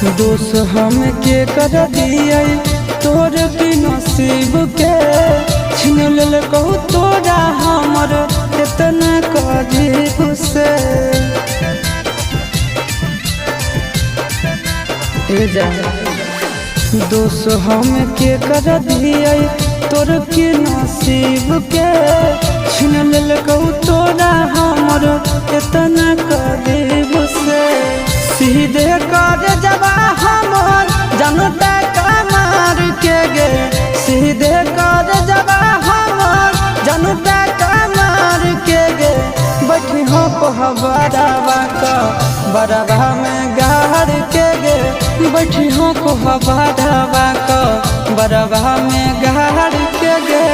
दोष हम के कर दिए तोर की नसीब के छीन लेल कहू तोरा हमर इतना करीब से। दोष हम के कर दिए तोर की नसीब के छीन लेल कहू तोरा हमर इतना करीब से। सीधे कर जबा हमर जनता कमार के गे, सीधे कर जबा हमर जनता कमार के गे। बैठी हो बड़ाबा में गाड़ के गे, बैठी हो बड़ाबा में गाड़ के गे।